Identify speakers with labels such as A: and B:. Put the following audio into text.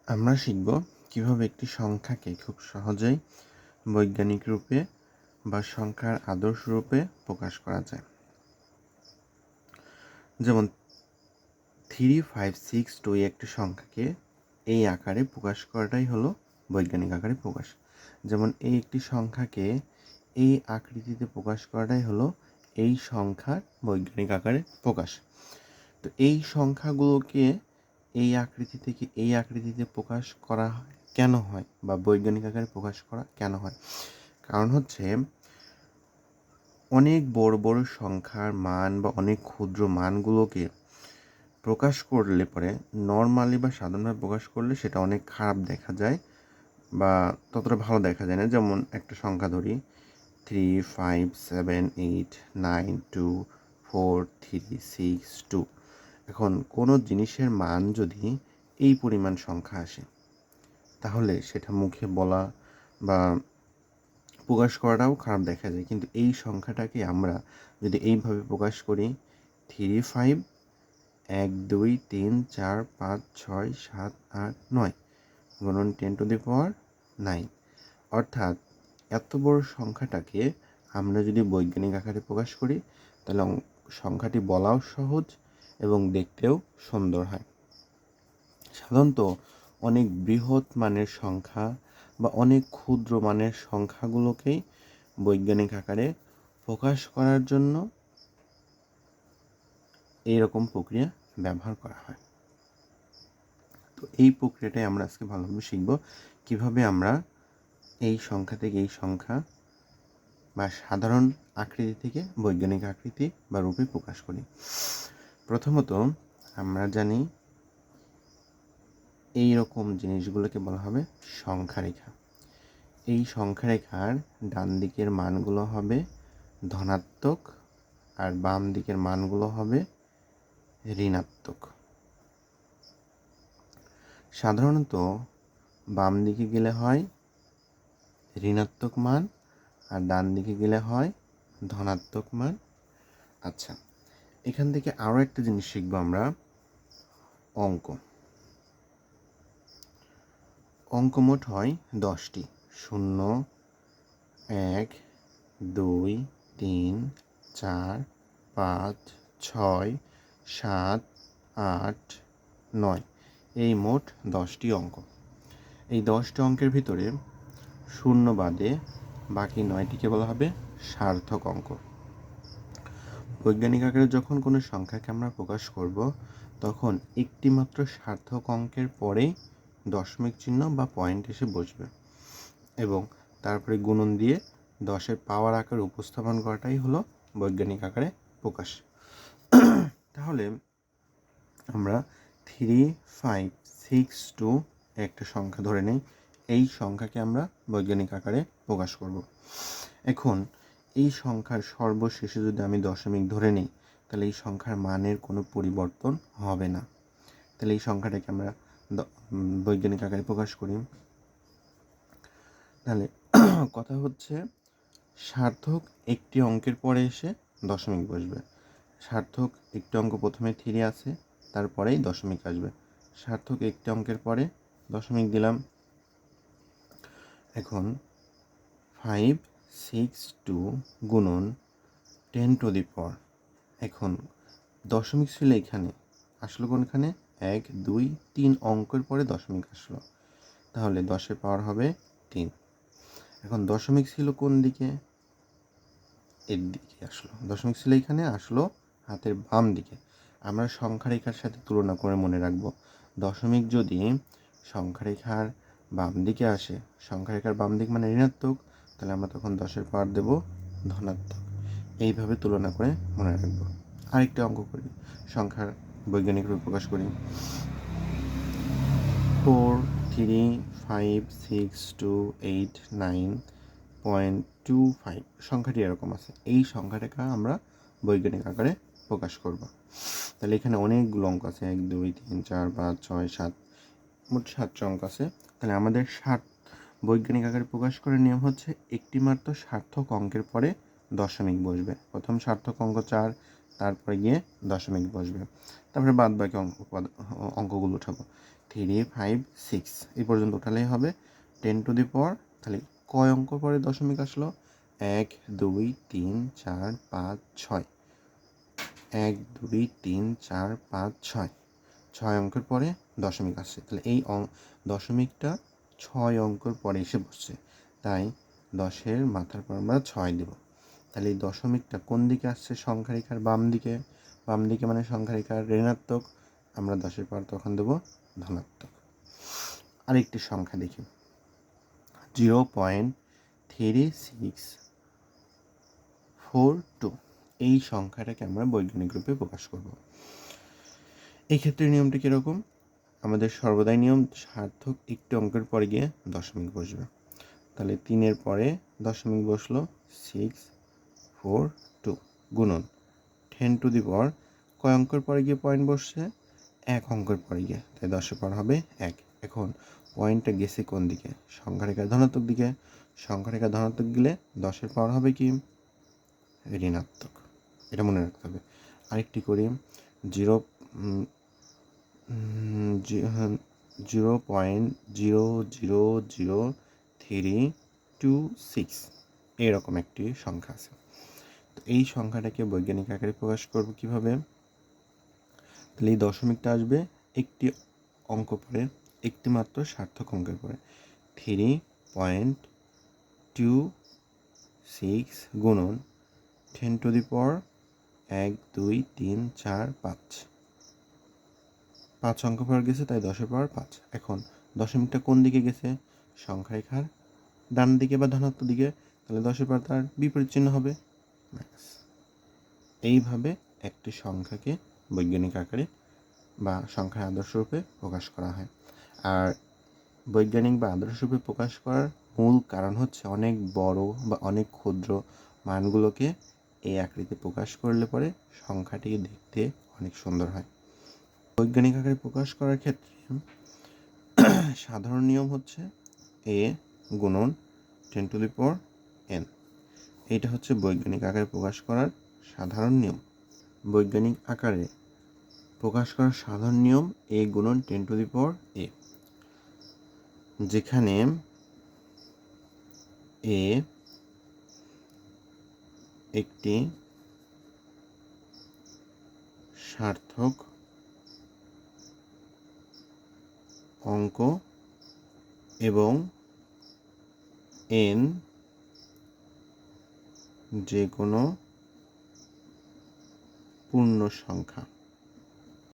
A: আমরা শিখব কিভাবে একটি সংখ্যাকে খুব সহজেই বৈজ্ঞানিক রূপে বা সংখ্যার আদর্শ রূপে প্রকাশ করা যায়। যেমন 3, 5, 6, 2 একটি সংখ্যাকে এই আকারে প্রকাশ করাটাই হলো বৈজ্ঞানিক আকারে প্রকাশ। যেমন এই একটি সংখ্যাকে এই আকৃতিতে প্রকাশ করাটাই হলো এই সংখ্যার বৈজ্ঞানিক আকারে প্রকাশ। তো এই সংখ্যাগুলোকে এই আকৃতি থেকে এই আকৃতিতে প্রকাশ করা কেন হয় বা বৈজ্ঞানিক আকারে প্রকাশ করা কেন হয়? কারণ হচ্ছে অনেক বড় বড় সংখ্যার মান বা অনেক ক্ষুদ্র মানগুলোকে প্রকাশ করলে পরে নর্মালি বা সাধারণভাবে প্রকাশ করলে সেটা অনেক খারাপ দেখা যায় বা ততটা ভালো দেখা যায় না। যেমন একটা সংখ্যা ধরি 3, 5, 7, 8, 9, 2, 4, 3, 6, 2। এখন কোনো জিনিসের মান যদি এই পরিমাণ সংখ্যা আসে তাহলে সেটা মুখে বলা বা প্রকাশ করাটাও খারাপ দেখা যায়। কিন্তু এই সংখ্যাটাকে আমরা যদি এইভাবে প্রকাশ করি 3, 5, 1, 2, 3, 4, 5, 6, 7, 8, 9 গুণন 10⁻⁹, অর্থাৎ এত বড় সংখ্যাটাকে আমরা যদি বৈজ্ঞানিক আকারে প্রকাশ করি তাহলে সংখ্যাটি বলাও সহজ এবং দেখতেও সুন্দর হয়। সাধারণত অনেক বৃহৎ মানের সংখ্যা বা অনেক ক্ষুদ্র মানের সংখ্যাগুলোকেই বৈজ্ঞানিক আকারে প্রকাশ করার জন্য এইরকম প্রক্রিয়া ব্যবহার করা হয়। তো এই প্রক্রিয়াটাই আমরা আজকে ভালোভাবে শিখব, কিভাবে আমরা এই সংখ্যা থেকে এই সংখ্যা বা সাধারণ আকৃতি থেকে বৈজ্ঞানিক আকৃতি বা রূপে প্রকাশ করি। প্রথমত আমরা জানি এই রকম জিনিসগুলোকে বলা হবে সংখ্যারেখা। এই সংখ্যারেখার ডান দিকের মানগুলো হবে ধনাত্মক আর বাম দিকের মানগুলো হবে ঋণাত্মক। সাধারণত বাম দিকে গেলে হয় ঋণাত্মক মান আর ডান দিকে গেলে হয় ধনাত্মক মান। আচ্ছা, এখান থেকে আরও একটা জিনিস শিখব আমরা, অঙ্ক। অঙ্ক মোট হয় 10টি। 0, 1, 2, 3, 4, 5, 6, 7, 8, 9 এই মোট 10টি অঙ্ক। এই 10টি অঙ্কের ভিতরে 0 বাদে বাকি 9টিকে বলা হবে সার্থক অঙ্ক। বৈজ্ঞানিক আকারে যখন কোনো সংখ্যাকে আমরা প্রকাশ করব তখন একটি মাত্র সার্থক অঙ্কের পরেই দশমিক চিহ্ন বা পয়েন্ট এসে বসবে এবং তারপরে গুণন দিয়ে 10-এর পাওয়ার আকারে উপস্থাপন করাটাই হলো বৈজ্ঞানিক আকারে প্রকাশ। তাহলে আমরা 3, 5, 6, 2 একটা সংখ্যা ধরে নেই। এই সংখ্যাকে আমরা বৈজ্ঞানিক আকারে প্রকাশ করব। এখন এই সংখ্যার সর্বশেষে যদি আমি দশমিক ধরে নিই তাহলে এই সংখ্যার মানের কোনো পরিবর্তন হবে না। তাহলে এই সংখ্যাটাকে আমরা বৈজ্ঞানিক আকারে প্রকাশ করি। তাহলে কথা হচ্ছে সার্থক একটি অঙ্কের পরে এসে দশমিক বসবে। সার্থক একটি অঙ্ক প্রথমে 3 আছে, তারপরেই দশমিক আসবে। সার্থক একটি অঙ্কের পরে দশমিক দিলাম। এখন 5, 6, 2 গুণন 10⁻⁴। এখন দশমিক ছিল এখানে, আসলো কোনখানে? 1, 2, 3 অঙ্কের পরে দশমিক আসলো, তাহলে 10-এর পাওয়ার হবে 3। এখন দশমিক ছিল কোন দিকে? এর দিকে আসলো। দশমিক ছিল এখানে, আসলো হাতের বাম দিকে। আমরা সংখ্যারেখার সাথে তুলনা করে মনে রাখবো, দশমিক যদি সংখ্যারেখার বাম দিকে আসে, সংখ্যারেখার বাম দিক মানে ঋণাত্মক, তাহলে আমরা তখন 10-এর পাওয়ার দেব ধনাত্মক। এইভাবে তুলনা করে মনে রাখবো। আরেকটা অঙ্ক করি, সংখ্যার বৈজ্ঞানিক রূপ প্রকাশ করি। 4, 3, 5, 6, 2, 8, 9.25 সংখ্যাটি এরকম আছে। এই সংখ্যাটাকে আমরা বৈজ্ঞানিক আকারে প্রকাশ করব। তাহলে এখানে অনেকগুলো অঙ্ক আছে, 1, 2, 3, 4, 5, 6, 7, মোট 7টি অঙ্ক আছে। তাহলে আমাদের বৈজ্ঞানিক আকারে প্রকাশ করার নিয়ম হচ্ছে একটি মাত্র সার্থক অঙ্কের পরে দশমিক বসবে। প্রথম সার্থক অঙ্ক 4, তারপরে গিয়ে দশমিক বসবে, তারপরে বাদ বাকি অঙ্কগুলো উঠাবো। 3, 5, 6 এই পর্যন্ত উঠালেই হবে 10 টু দি পাওয়ার, তাহলে কয় অঙ্ক পরে দশমিক আসলো? 1, 2, 3, 4, 5, 6, 1, 2, 3, 4, 5, 6, 6 অঙ্কের পরে দশমিক আসছে, তাহলে এই দশমিকটা 6 অঙ্কের পরে এসে বসছে, তাই 10-এর মাথার পর আমরা 6 দেব। তাহলে এই দশমিকটা কোন দিকে আসছে? সংখ্যা রেখার বাম দিকে, বাম দিকে মানে সংখ্যা রেখার ঋণাত্মক, আমরা 10-এর পর তখন দেব ধনাত্মক। আরেকটি সংখ্যা দেখি, 0.3642, এই সংখ্যাটাকে আমরা বৈজ্ঞানিক রূপে প্রকাশ করব। এই ক্ষেত্রে নিয়মটি কীরকম? আমাদের সর্বদাই নিয়ম সার্থক একটি অঙ্কের পরে গিয়ে দশমিক বসবে, তাহলে 3-এর পরে দশমিক বসলো 642 গুণন 10 টু দি পাওয়ার কয় অঙ্কের পরে গিয়ে পয়েন্ট বসছে? 1 অঙ্কের পরে গিয়ে, তাই 10-এর পর হবে 1। এখন পয়েন্টটা গেছে কোন দিকে? সংখ্যা রেখার ধনাত্মক দিকে, সংখ্যা রেখার ধনাত্মক গেলে 10-এর পাওয়ার হবে কি? ঋণাত্মক, এটা মনে রাখতে হবে। আরেকটি করি, 0.000326 এরকম একটি সংখ্যা আছে। তো এই সংখ্যাটাকে বৈজ্ঞানিক আকারে প্রকাশ করব কিভাবে? তাহলে এই দশমিকটা আসবে একটি অঙ্ক পরে, একটি মাত্র সার্থক অঙ্কের পরে, 3.26 গুণন 10 টু দি পাওয়ার 1, 2, 3, 4, 5, 5 অঙ্ক পর গেছে, তাই 10-এর পাওয়ার 5। এখন দশমিকটা কোন দিকে গেছে? সংখ্যা রেখার ডান দিকে বা ধনাত্মক দিকে, তাহলে 10-এর পাওয়ার তার বিপরীত চিহ্ন হবে মাইনাস। এইভাবে একটি সংখ্যাকে বৈজ্ঞানিক আকারে বা সংখ্যার আদর্শ রূপে প্রকাশ করা হয়। আর বৈজ্ঞানিক বা আদর্শ রূপে প্রকাশ করার মূল কারণ হচ্ছে অনেক বড় বা অনেক ক্ষুদ্র মানগুলোকে এই আকৃতিতে প্রকাশ করলে পরে সংখ্যাটি দেখতে অনেক সুন্দর হয়। বৈজ্ঞানিক আকারে প্রকাশ করার ক্ষেত্রে সাধারণ নিয়ম হচ্ছে a গুণন 10 টু দি পাওয়ার n, এইটা হচ্ছে বৈজ্ঞানিক আকারে প্রকাশ করার সাধারণ নিয়ম। বৈজ্ঞানিক আকারে প্রকাশ করার সাধারণ নিয়ম a গুণন 10 টু দি পাওয়ার a, যেখানে a একটি সার্থক অঙ্ক এবং n যে কোনো পূর্ণ সংখ্যা।